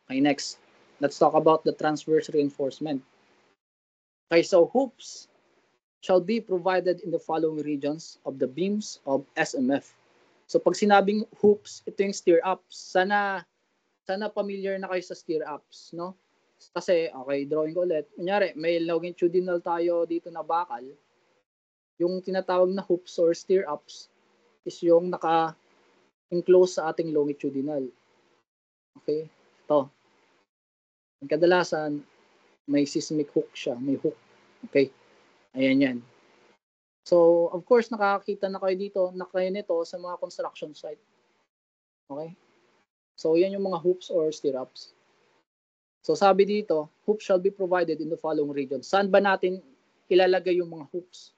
Okay, next. Let's talk about the transverse reinforcement. Okay, so hoops shall be provided in the following regions of the beams of SMF. So pag sinabing hoops, ito yung stir-ups. Sana familiar na kayo sa stir-ups, no? Kasi, okay, drawing ko ulit. Kunyari, may longitudinal tayo dito na bakal. Yung tinatawag na hoops or stir-ups is yung naka-enclose sa ating longitudinal. Okay? Ito. Kadalasan, may seismic hook siya. May hook. Okay? Ayan yan. So, of course, nakakita na kayo dito, na kayo nito sa mga construction site. Okay? So, yan yung mga hoops or stirrups. So, sabi dito, hoops shall be provided in the following regions. Saan ba natin ilalagay yung mga hoops?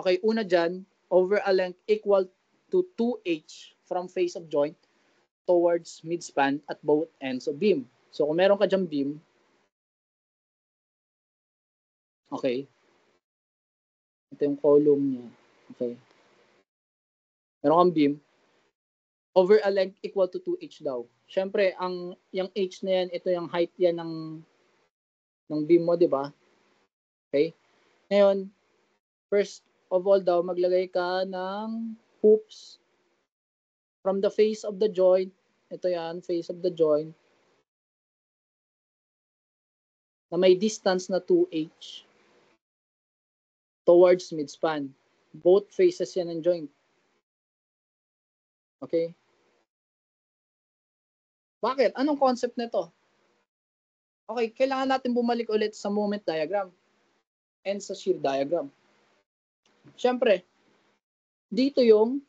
Okay, una dyan, over a length equal to 2h from face of joint towards midspan at both ends of beam. So, kung meron ka dyan beam, okay, ito yung column niya. Okay. Meron kang beam, over a length equal to 2h daw. Siyempre, yung h na yan, ito yung height yan ng beam mo, di ba? Okay? Ngayon, first of all daw, maglagay ka ng hoops from the face of the joint. Ito yan, face of the joint. Na may distance na 2h towards midspan. Both faces yan ng joint. Okay? Bakit? Anong concept nito? Okay, kailangan natin bumalik ulit sa moment diagram and sa shear diagram. Siyempre, dito yung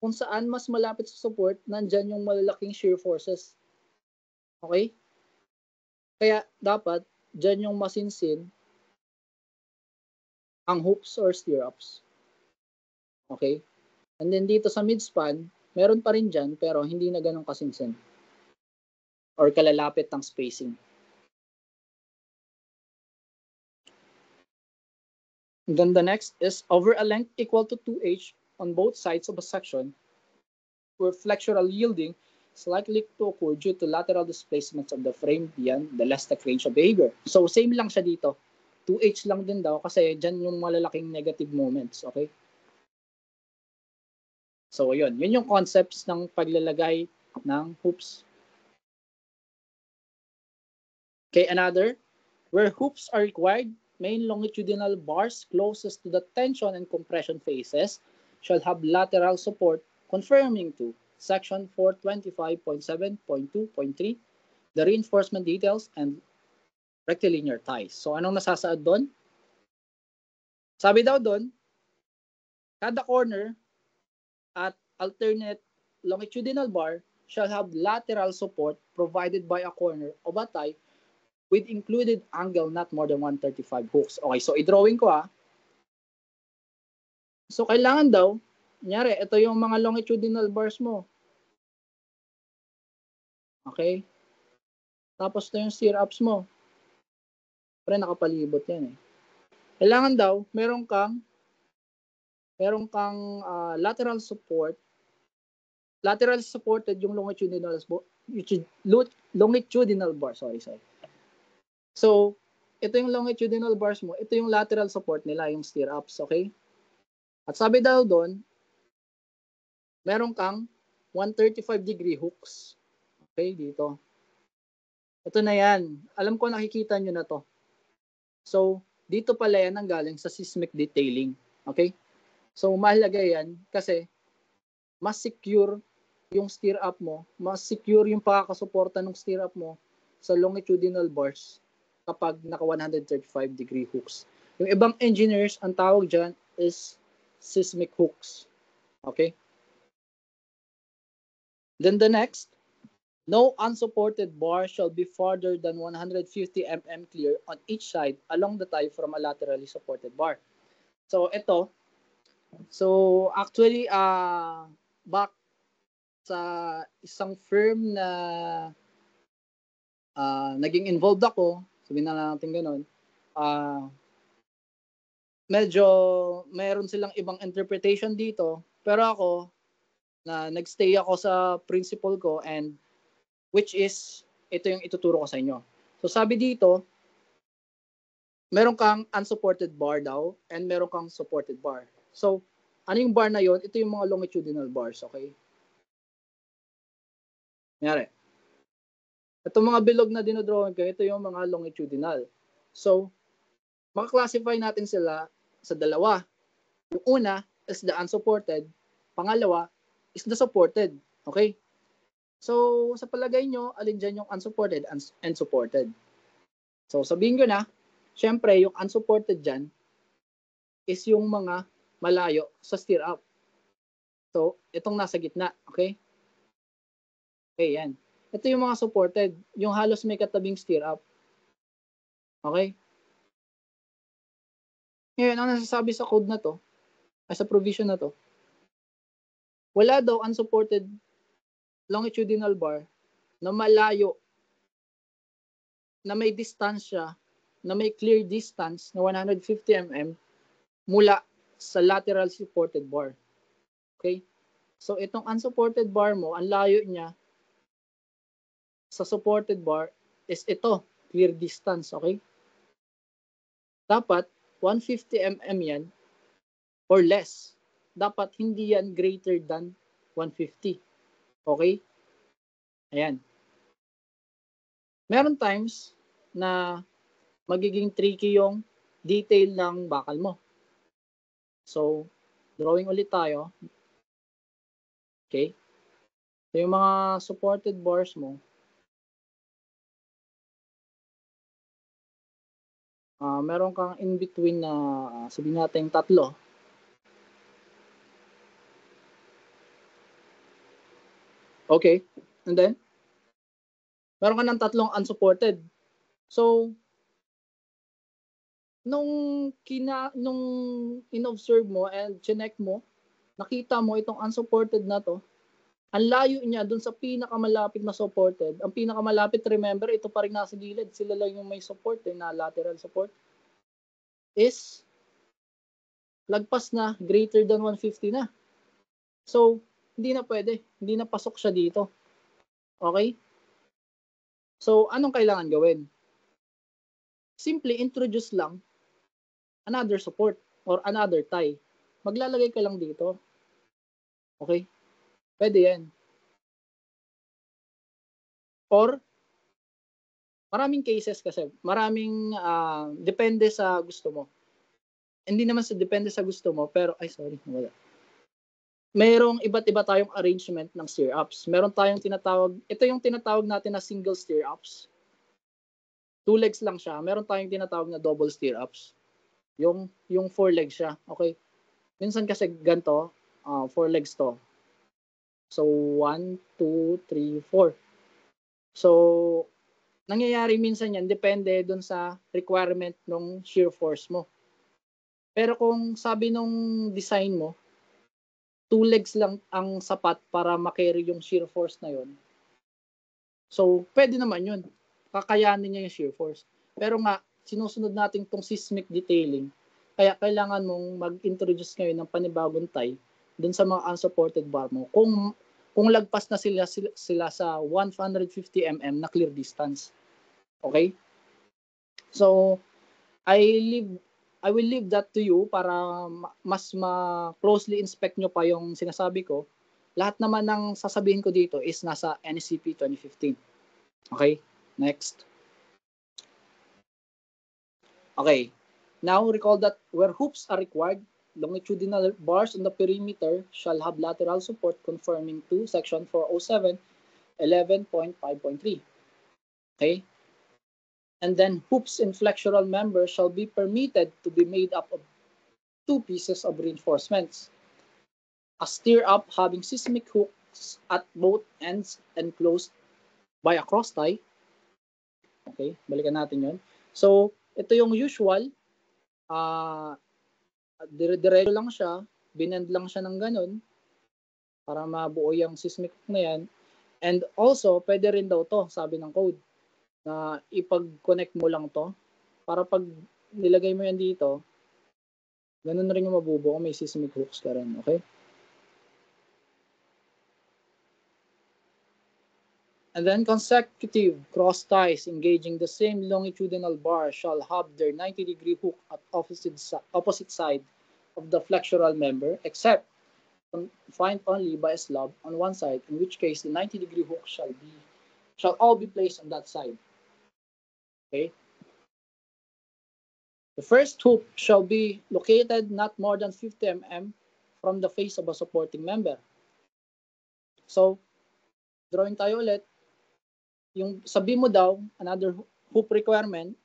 kung saan mas malapit sa support, nandyan yung malalaking shear forces. Okay? Kaya dapat, dyan yung masinsin ang hoops or stirrups. Okay? And then dito sa midspan, meron pa rin dyan, pero hindi na ganun kasinsin. Or kalalapit ng spacing. And then the next is over a length equal to 2h on both sides of a section where flexural yielding is likely to occur due to lateral displacements of the frame beyond the elastic range of behavior. So same lang siya dito. 2h lang din daw kasi dyan yung malalaking negative moments. Okay? So yun yung concepts ng paglalagay ng hoops. Okay, another, where hoops are required, main longitudinal bars closest to the tension and compression phases shall have lateral support conforming to section 425.7.2.3, the reinforcement details and rectilinear ties. So anong nasasaad doon? Sabi daw doon, kada corner at alternate longitudinal bar shall have lateral support provided by a corner of a tie with included angle not more than 135 hooks. Okay, so i-drawing ko So kailangan daw, kunyari, ito yung mga longitudinal bars mo. Okay? Tapos ito yung stirrups mo. Pero nakapalibot yan eh. Kailangan daw, meron kang lateral support. Lateral supported yung longitudinal bar. Sorry. So, ito yung longitudinal bars mo. Ito yung lateral support nila, yung stirrups. Okay? At sabi daw doon, meron kang 135-degree hooks. Okay, dito. Ito na yan. Alam ko nakikita nyo na to. So, dito pala yan ang galing sa seismic detailing. Okay? So, mahalaga yan kasi mas secure yung stirrup mo, mas secure yung pakakasuporta ng stirrup mo sa longitudinal bars kapag naka 135-degree hooks. Yung ibang engineers, ang tawag dyan is seismic hooks. Okay? Then the next, no unsupported bar shall be farther than 150 mm clear on each side along the tie from a laterally supported bar. So ito, actually back sa isang firm na naging involved ako, sabihin na natin gano'n, medyo meron silang ibang interpretation dito, pero ako, na nagstay ako sa principle ko and which is, ito yung ituturo ko sa inyo. So sabi dito, meron kang unsupported bar daw, and meron kang supported bar. So, ano yung bar na yon? Ito yung mga longitudinal bars, okay? Nangyari. Itong mga bilog na dinodrawing ko, ito yung mga longitudinal. So, maka-classify natin sila sa dalawa. Yung una is the unsupported, pangalawa is the supported, okay? So, sa palagay nyo, alin dyan yung unsupported and supported? So, sabihin ko na, syempre, yung unsupported dyan is yung mga malayo sa steer up. So, itong nasa gitna, okay? Okay, yan. Ito yung mga supported, yung halos may katabing steer up. Okay? Ngayon, ang nasasabi sa code na to, sa provision na to, wala daw unsupported longitudinal bar na malayo, na may distansya, na may clear distance na 150 mm mula sa lateral supported bar. Okay? So, itong unsupported bar mo, ang layo niya sa supported bar is ito, clear distance. Okay? Dapat 150 mm yan or less. Dapat hindi yan greater than 150. Okay? Ayan. Meron times na magiging tricky yung detail ng bakal mo. So, drawing ulit tayo. Okay? So, yung mga supported bars mo, meron kang in between na sabihin natin tatlo. Okay? And then, meron ka ng tatlong unsupported. So, nung in-observe mo and chinek mo, nakita mo itong unsupported na to, ang layo niya dun sa pinakamalapit na supported. Ang pinakamalapit, remember, ito pa rin nasa gilid. Sila lang yung may support, na lateral support, is lagpas na, greater than 150 na. So, hindi na pwede. Hindi na pasok siya dito. Okay? So, anong kailangan gawin? Simply introduce lang another support or another tie. Maglalagay ka lang dito. Okay? Pwede yan. Or, maraming cases kasi, maraming depende sa gusto mo. Hindi naman sa depende sa gusto mo, pero, wala. Mayroong iba't iba tayong arrangement ng steer-ups. Meron tayong tinatawag, ito yung tinatawag natin na single steer-ups. 2 legs lang siya. Meron tayong tinatawag na double steer-ups. Yung 4 legs siya. Okay? Minsan kasi ganito, 4 legs to. So, 1, 2, 3, 4. So, nangyayari minsan yan, depende dun sa requirement ng shear force mo. Pero kung sabi nung design mo, 2 legs lang ang sapat para makarry yung shear force na yon. So, pwede naman yun. Kakayanin niya yung shear force. Pero nga, sinusunod natin tong seismic detailing. Kaya kailangan mong mag-introduce ngayon ng panibagong tie dun sa mga unsupported bar mo. Kung lagpas na sila sa 150 mm na clear distance. Okay? So, I will leave that to you para mas closely inspect nyo pa yung sinasabi ko. Lahat naman ng sasabihin ko dito is nasa NSCP 2015. Okay? Next. Okay. Now, recall that where hoops are required, longitudinal bars on the perimeter shall have lateral support conforming to section 407, 11.5.3. Okay? And then hoops in flexural members shall be permitted to be made up of 2 pieces of reinforcements. A steer up having seismic hooks at both ends enclosed by a cross tie. Okay, balikan natin yon. So, ito yung usual. Dire-diretso lang siya, binend lang siya ng ganun para mabuo yung seismic hook na yan. And also, pwede rin daw to, sabi ng code, na ipag-connect mo lang to para pag nilagay mo yan dito, ganun rin yung mabubuo kung may seismic hooks ka rin. Okay? And then consecutive cross ties engaging the same longitudinal bar shall have their 90-degree hook at opposite side of the flexural member, except confined only by a slab on one side, in which case the 90-degree hook shall all be placed on that side. Okay. The first hook shall be located not more than 50 mm from the face of a supporting member. So, drawing tayo ulit. Yung sabi mo daw, another hoop requirement,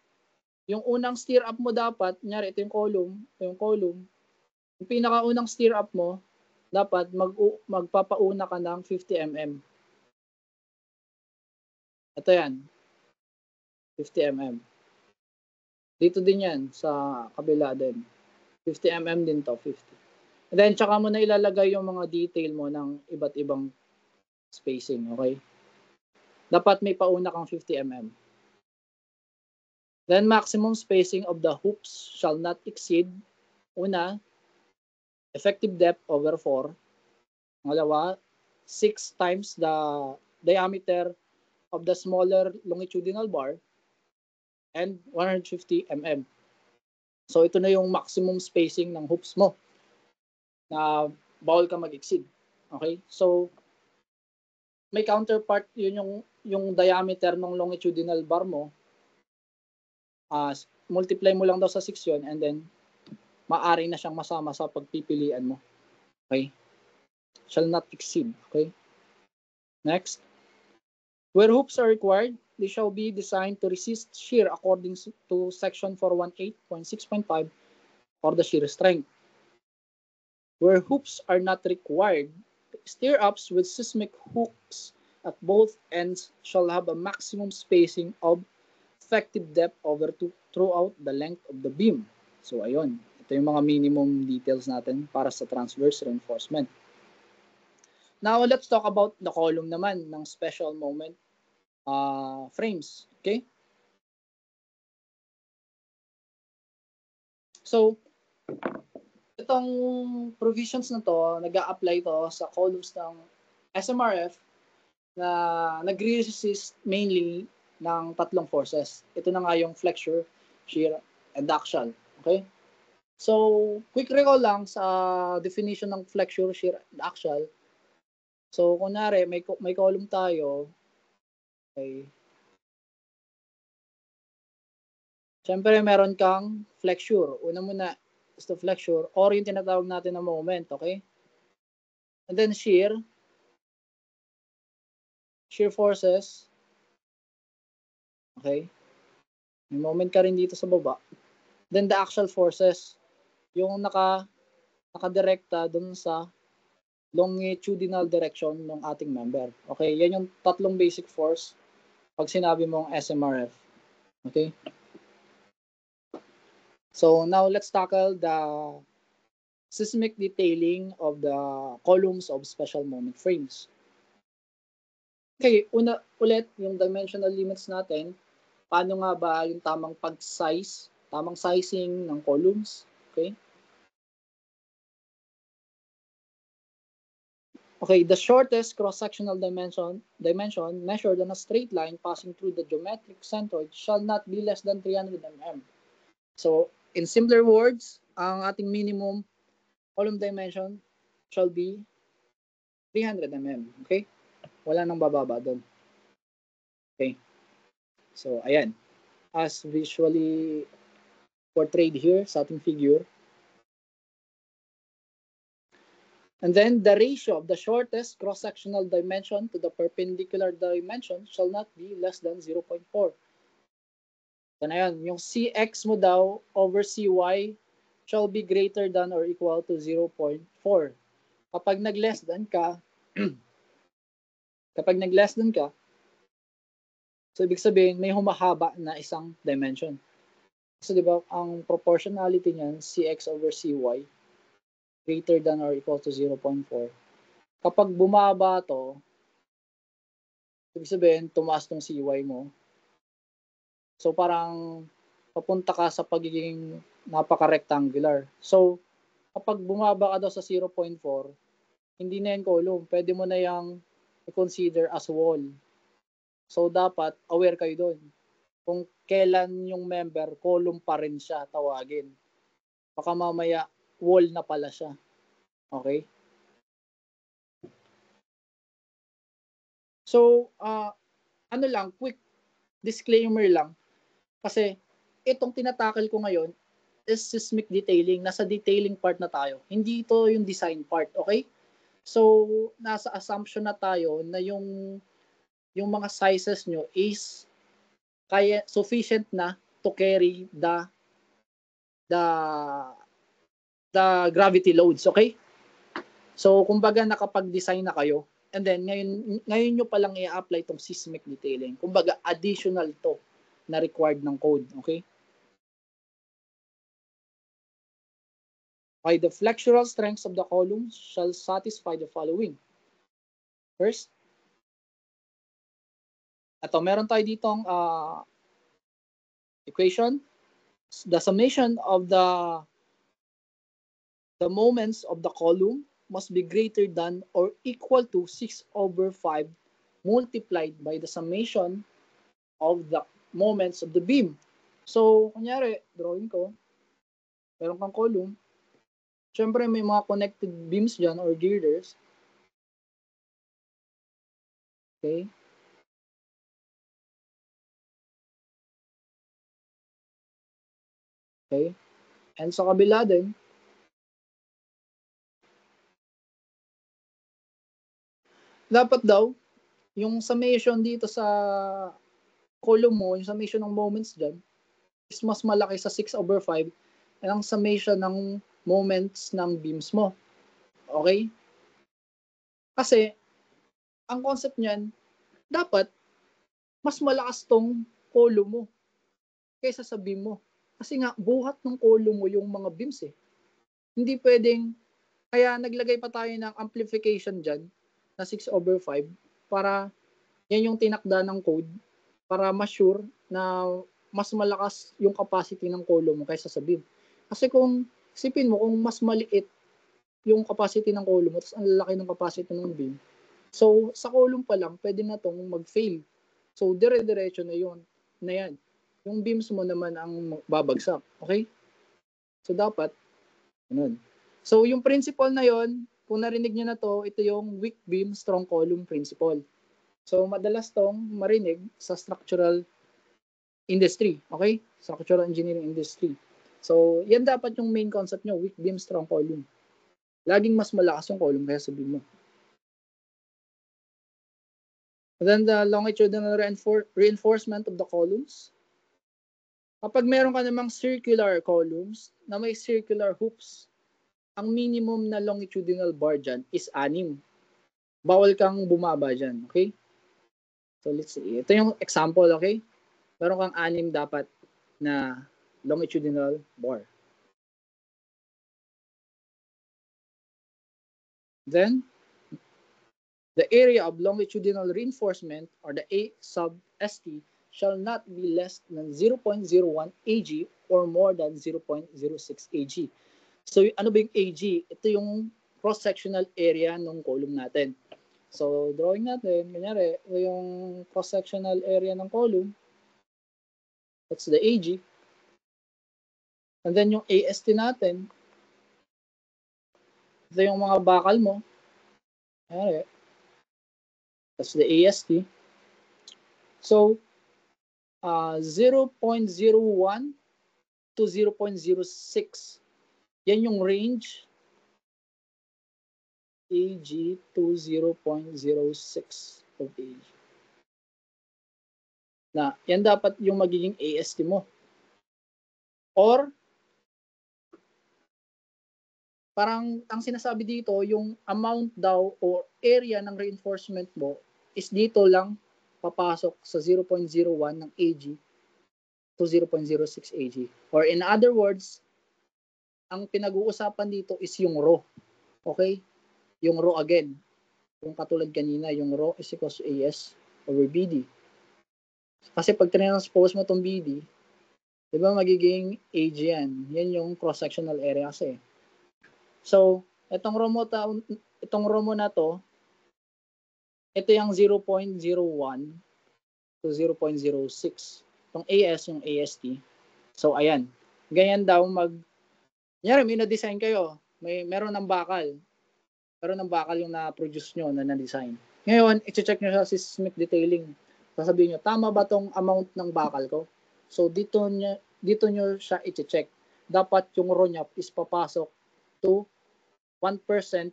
yung unang steer up mo dapat, kunyari ito yung column, yung pinakaunang steer up mo, dapat magpapauna ka ng 50 mm. Ito yan, 50 mm. Dito din yan, sa kabila din. 50 mm din to, 50. And then, tsaka mo na ilalagay yung mga detail mo ng iba't ibang spacing, okay? Dapat may pauna kang 50 mm. Then, maximum spacing of the hoops shall not exceed, una, effective depth over 4. Pangalawa, 6 times the diameter of the smaller longitudinal bar and 150 mm. So, ito na yung maximum spacing ng hoops mo na bawal ka mag-exceed. Okay? So, may counterpart yun yung diameter ng longitudinal bar mo. Multiply mo lang daw sa 6 yun and then maaari na siyang masama sa pagpipilian mo. Okay? Shall not exceed. Okay? Next. Where hoops are required, they shall be designed to resist shear according to section 418.6.5 for the shear strength. Where hoops are not required, steer-ups with seismic hooks at both ends shall have a maximum spacing of effective depth over throughout the length of the beam. So, ayun. Ito yung mga minimum details natin para sa transverse reinforcement. Now, let's talk about the column naman ng special moment frames. Okay? So, itong provisions na to, nag-a-apply to sa columns ng SMRF na nagre-resist mainly ng tatlong forces. Ito na nga yung flexure, shear, and axial. Okay? So, quick recall lang sa definition ng flexure, shear, and axial. So, kunwari, may column tayo. Okay. Siyempre, meron kang flexure. Una muna is the flexure or yung tinatawag natin na moment. Okay? And then shear forces. Okay? May moment ka rin dito sa baba. Then the axial forces, yung nakadirekta dun sa longitudinal direction ng ating member. Okay? Yan yung tatlong basic force pag sinabi mong SMRF. Okay? So now let's tackle the seismic detailing of the columns of special moment frames. Okay, ulit yung dimensional limits natin. Paano nga ba yung tamang tamang sizing ng columns? Okay? Okay, the shortest cross-sectional dimension measured on a straight line passing through the geometric centroid shall not be less than 300 mm. So, in simpler words, ang ating minimum column dimension shall be 300 mm. Okay? Wala nang bababa doon. Okay? So, ayan. As visually portrayed here sa ating figure. And then, the ratio of the shortest cross-sectional dimension to the perpendicular dimension shall not be less than 0.4. So, na yan. Yung CX mo daw over CY shall be greater than or equal to 0.4. Kapag nag-less than ka, so ibig sabihin may humahaba na isang dimension. So, di ba, ang proportionality niyan, CX over CY, greater than or equal to 0.4. Kapag bumaba to, ibig sabihin, tumaas tong CY mo. So, parang papunta ka sa pagiging napaka-rectangular. So, kapag bumaba ka daw sa 0.4, hindi na yan column. Pwede mo na yung i-consider as wall. So, dapat aware kayo doon. Kung kailan yung member, column pa rin siya tawagin. Baka mamaya, wall na pala siya. Okay? So, ano lang, quick disclaimer lang. Kasi, itong tinatakal ko ngayon is seismic detailing. Nasa detailing part na tayo. Hindi ito yung design part. Okay? So, nasa assumption na tayo na yung mga sizes nyo is kaya sufficient na to carry the gravity loads, okay? So, kumbaga nakapag-design na kayo, and then ngayon nyo palang i-apply itong seismic detailing. Kumbaga additional to na required ng code, okay? Why the flexural strengths of the columns shall satisfy the following. First, meron tayo ditong equation. The summation of the moments of the column must be greater than or equal to 6/5 multiplied by the summation of the moments of the beam. So, kunyari, drawing ko, meron kang column. Siyempre, may mga connected beams dyan or girders. Okay? Okay? And sa kabila din, dapat daw, yung summation dito sa column mo, yung summation ng moments dyan, is mas malaki sa 6/5 and ang summation ng moments ng beams mo. Okay? Kasi, ang concept niyan, dapat, mas malakas tong column mo kaysa sa beam mo. Kasi nga, buhat ng column mo yung mga beams eh. Hindi pwedeng, kaya naglagay pa tayo ng amplification dyan, na 6/5, para yan yung tinakda ng code, para ma-sure na mas malakas yung capacity ng column mo kaysa sa beam. Kasi kung, isipin mo, kung mas maliit yung capacity ng column mo, tapos ang lalaki ng capacity ng beam, so sa column pa lang, pwede na tong mag-fail. So, dire-diretso na yun, na yan. Yung beams mo naman ang babagsak. Okay? So, dapat, ganun. So, yung principle na yon, kung narinig nyo na to, ito yung weak beam, strong column principle. So, madalas tong marinig sa structural industry. Okay? Structural engineering industry. So, yan dapat yung main concept nyo, weak beam, strong column. Laging mas malakas yung column kaya sa beam mo. And then the longitudinal reinforcement of the columns. Kapag meron ka namang circular columns na may circular hoops, ang minimum na longitudinal bar dyan is 6. Bawal kang bumaba dyan, okay? So let's see. Ito yung example, okay? Meron kang 6 dapat na longitudinal bar. Then, the area of longitudinal reinforcement, or the A sub ST, shall not be less than 0.01 AG or more than 0.06 AG. So, ano ba yung AG? Ito yung cross-sectional area ng column natin. So, drawing natin, kunyari, ito yung cross-sectional area ng column. That's the AG. And then yung AST natin, ito yung mga bakal mo. Kunyari, that's the AST. So, 0.01 to 0.06. Yan yung range AG to 0.06 of AG. Na, yan dapat yung magiging AST mo. Or, parang ang sinasabi dito, yung amount daw or area ng reinforcement mo is dito lang papasok sa 0.01 ng AG to 0.06 AG. Or in other words, ang pinag-uusapan dito is yung rho. Okay? Yung rho again. Yung katulad kanina, yung rho is equals to AS over BD. Kasi pag transpose mo tong BD, di ba magiging AG yan? Yan yung cross-sectional area kasi. So, itong rho mo na to, ito yung 0.01 to 0.06. Itong AS, yung AST. So, ayan. Ganyan daw kunyari, may na-design kayo. Meron ng bakal. Meron ng bakal yung na-produce nyo na na-design. Ngayon, i-check nyo sa seismic detailing. Sasabihin nyo, tama ba tong amount ng bakal ko? So, dito nyo siya i-check. Dapat yung raw niya is papasok to 1%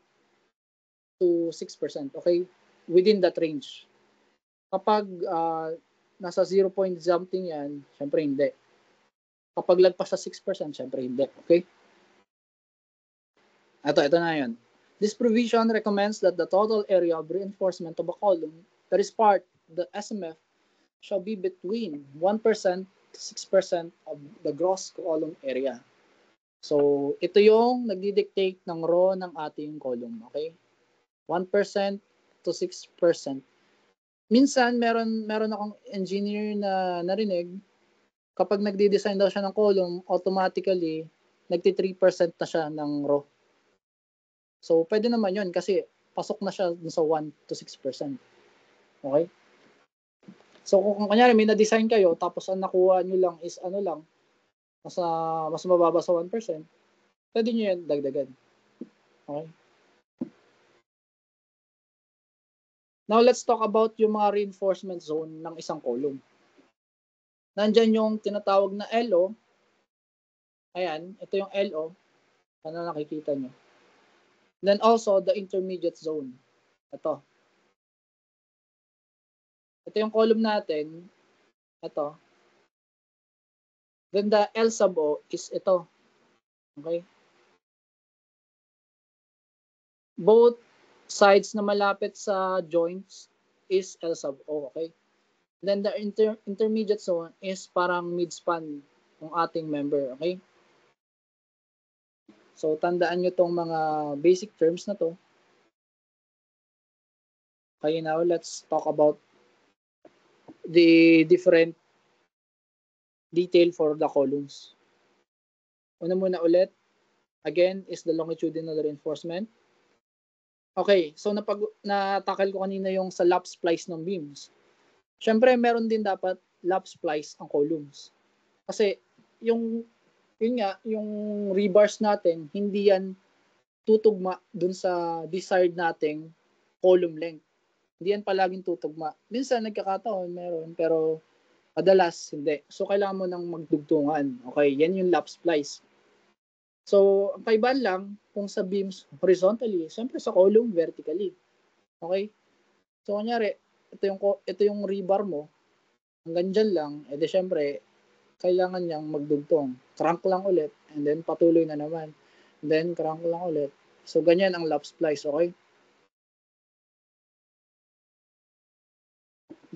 to 6%. Okay? Within that range. Kapag nasa 0 point something yan, syempre hindi. Kapag lagpas sa 6%, syempre hindi. Okay? Ito na yan. This provision recommends that the total area of reinforcement of a column that is part of the SMF shall be between 1% to 6% of the gross column area. So, ito yung nagdi-dictate ng raw ng ating column. Okay? 1% to 6%. Minsan, meron akong engineer na narinig, kapag nagdi-design daw siya ng column, automatically, nagti-3% na siya ng raw. So, pwede naman yun kasi pasok na siya sa 1 to 6%. Okay? So, kung kanyari may na-design kayo, tapos ang nakuha nyo lang is mas mababa sa 1%, pwede nyo yan dagdagan. Okay? Now, let's talk about yung mga reinforcement zone ng isang column. Nandyan yung tinatawag na LO. Ayan, ito yung LO. Ano nakikita nyo? Then also, the intermediate zone. Ito. Ito yung column natin. Ito. Then the L sub O is ito. Okay? Both sides na malapit sa joints is L sub O. Okay? Then the intermediate zone is parang mid-span ng ating member. Okay? So, tandaan nyo tong mga basic terms na to. Okay, now let's talk about the different detail for the columns. Una muna ulit, again, is the longitudinal reinforcement. Okay, so natakal ko kanina yung sa lap splice ng beams. Siyempre, meron din dapat lap splice ang columns. Kasi, yung rebars natin, hindi yan tutugma dun sa desired nating column length. Hindi yan palaging tutugma. Minsan, nagkakataon, meron, pero madalas, hindi. So, kailangan mo nang magdugtungan. Okay, yan yung lap splice. So, ang kaibahan lang, kung sa beams horizontally, siyempre sa column vertically. Okay? So, kunyari, ito yung rebar mo, hanggang dyan lang, edi siyempre, kailangan niyang magdugtong. Crank lang ulit, and then patuloy na naman. And then, crank lang ulit. So, ganyan ang lap splice, okay?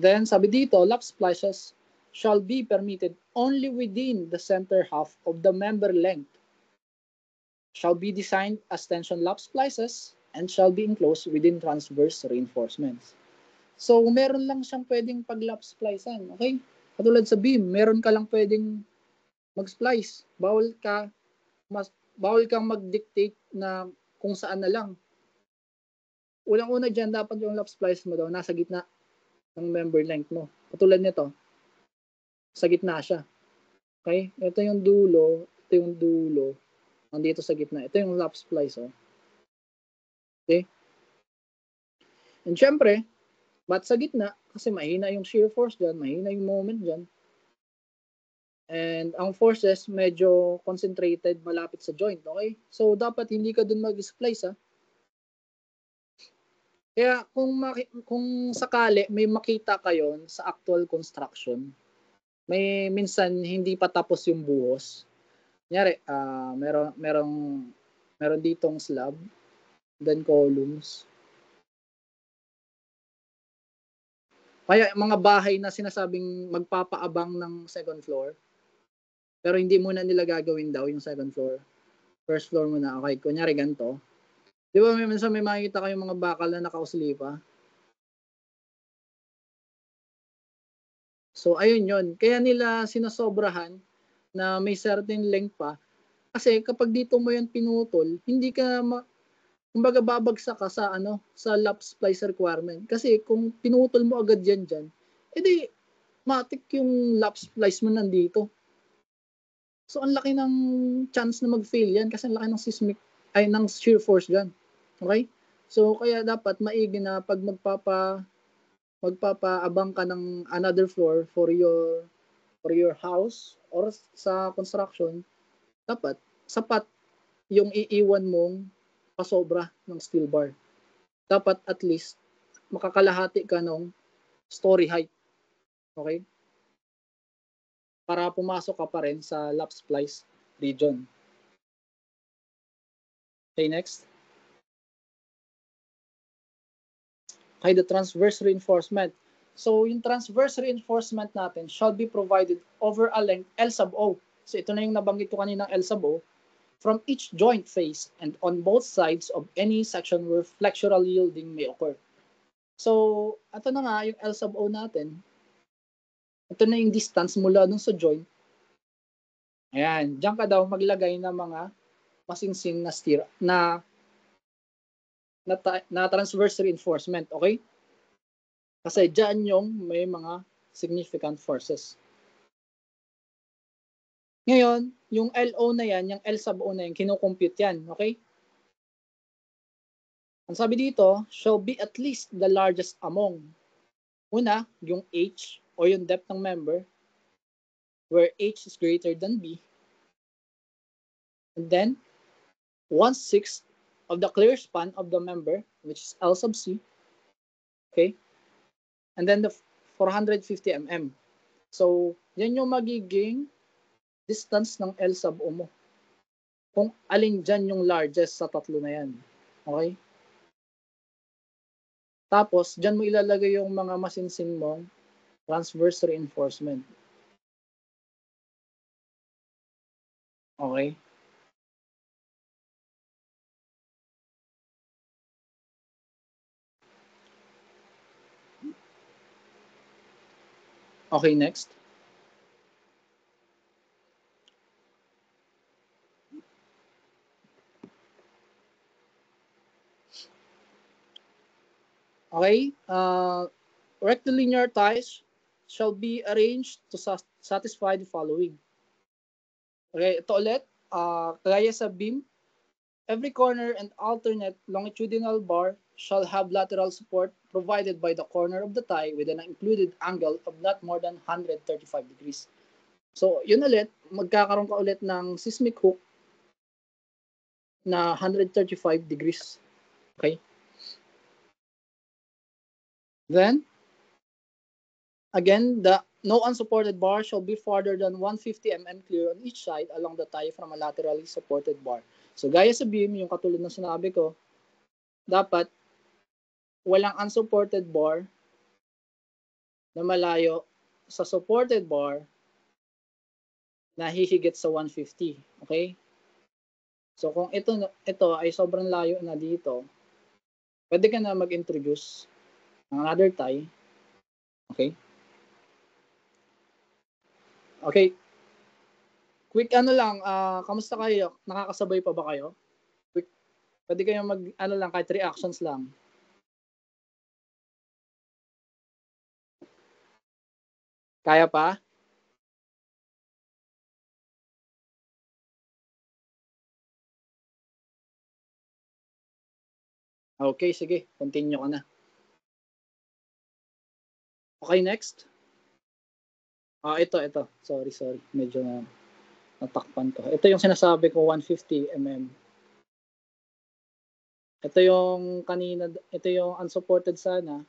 Then, sabi dito, lap splices shall be permitted only within the center half of the member length, shall be designed as tension lap splices, and shall be enclosed within transverse reinforcements. So, meron lang siyang pwedeng pag-lap splicean, okay? Katulad sa beam, meron ka lang pwedeng mag-splice. Bawal kang mag-dictate na kung saan na lang. Unang-una dyan, dapat yung lap splice mo daw, nasa gitna ng member length mo. Katulad nito, sa gitna siya. Okay? Ito yung dulo, nandito sa gitna. Ito yung lap splice, oh. Okay? And syempre, ba't sa gitna? Kasi mahina yung shear force dyan, mahina yung moment dyan. And ang forces medyo concentrated malapit sa joint, okay? So, dapat hindi ka dun mag-splice, ha? Kaya kung sakali may makita kayo sa actual construction, may minsan hindi pa tapos yung buhos. Kunyari, meron ditong slab, then columns. Kaya mga bahay na sinasabing magpapaabang ng second floor, pero hindi muna nila gagawin daw yung second floor. First floor muna. Okay, kunyari ganito. Di ba minsan may makikita kayong mga bakal na nakauslipa? So, ayun yun. Kaya nila sinasobrahan na may certain length pa. Kasi kapag dito mo yan pinutol, hindi ka kumbaga babagsak ka sa lap splice requirement. Kasi kung pinutol mo agad yan dyan, edi matik yung lap splice mo nandito. So, ang laki ng chance na mag-fail yan kasi ang laki ng ng shear force dyan. Okay? So, kaya dapat maigi na pag magpapaabang ka ng another floor for your house or sa construction, dapat sapat yung iiwan mong pasobra ng steel bar. Dapat at least makakalahati ka ng story height. Okay? Para pumasok ka pa rin sa lap splice region. Okay, next. Okay, the transverse reinforcement. So, yung transverse reinforcement natin shall be provided over a length L sub O. So, ito na yung nabanggit ko kanina L sub O from each joint face and on both sides of any section where flexural yielding may occur. So, ito na nga yung L sub O natin. Ito na yung distance mula dun sa joint. Ayan, diyan ka daw maglagay ng mga masingsing na transverse reinforcement, okay? Kasi diyan yung may mga significant forces. Ngayon, yung LO na yan, yung L sub O na yan, kinukompute yan, okay? Ang sabi dito, shall be at least the largest among. Una, yung H o yung depth ng member, where H is greater than B. And then, 1/6 of the clear span of the member, which is L sub C. Okay? And then the 450 mm. So, yan yung magiging distance ng L sub O mo. Kung alin dyan yung largest sa tatlo na yan. Okay? Tapos, dyan mo ilalagay yung mga masinsing mong transverse reinforcement. Okay? Okay, next. Okay? Rectilinear ties shall be arranged to satisfy the following. Okay, ito ulit. Kagaya sa beam, every corner and alternate longitudinal bar shall have lateral support provided by the corner of the tie with an included angle of not more than 135 degrees. So, yun ulit, magkakaroon ka ulit ng seismic hook na 135 degrees. Okay? Then, again, no unsupported bar shall be farther than 150 mm clear on each side along the tie from a laterally supported bar. So, gaya sa beam, yung katulad ng sinabi ko, dapat walang unsupported bar na malayo sa supported bar na hihigit sa 150. Okay? So, kung ito ay sobrang layo na dito, pwede ka na mag-introduce ng another tie. Okay? Okay. Quick ano lang, kamusta kayo? Nakakasabay pa ba kayo? Quick, pwede kayong ano lang, kahit reactions lang. Kaya pa? Okay, sige. Continue ka na. Okay, next. Ito. Sorry. Medyo natakpan ko. Ito yung sinasabi ko, 150 mm. Ito yung kanina, ito yung unsupported sana.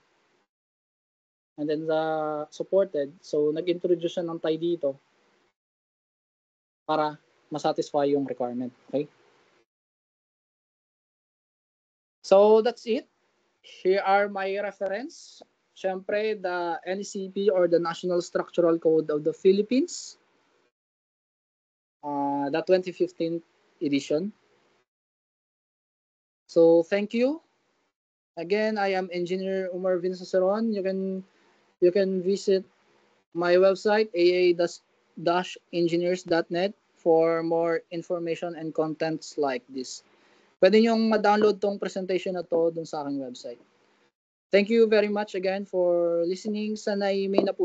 And then the supported. So, nag-introduce siya ng tie dito para masatisfy yung requirement. Okay? So, that's it. Here are my reference. Siyempre, the NCP or the National Structural Code of the Philippines. The 2015 edition. So, thank you. Again, I am Engineer Umar Vinsasaron. You can visit my website, aa-engineers.net for more information and contents like this. Pwede nyong ma-download tong presentation na to dun sa aking website. Thank you very much again for listening. Sana'y may napulot.